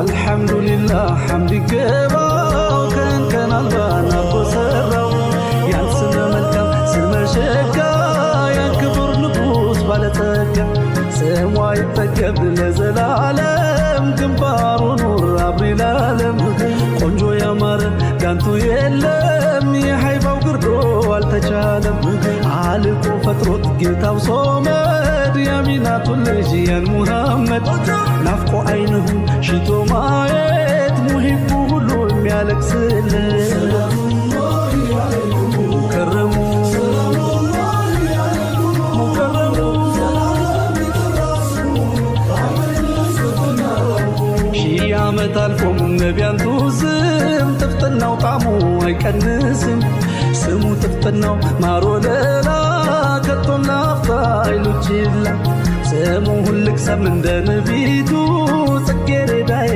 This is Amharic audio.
አልሐምዱሊላህ ሐምድ ይገባው ከንከን አልባና በሰራው ያን ስመ መልካም ስመ ሸጋ ያን ክቡር ንጉሥ ባለጠጋ ስሙ አይጠገብ ለዘላለም ግንባሩ ኑር አብሪ ለዓለም ቆንጆ ያማረ ዳንቱ የለም የሃይባው ግርዶ አልተቻለም አልቆ ፈጥሮት ጌታው ሶመድ ያሚናቱን ልጅ ያን ሙሐመድ ናፍቆ አይንሁ ሽቶ ማየት ሙሂቡ ሁሉ የሚያለቅስለት ሙከረሙ ሺህ ዓመት አልፎም ነቢያንቱ ስም ጥፍጥናው ጣዕሙ አይቀንስም ስሙ ጥፍጥናው ማር ወለላ ከቶም ናፍታ አይሉችላ ስሙ ሁልቅ ሰም እንደ ነቢቱ ጽጌረዳዬ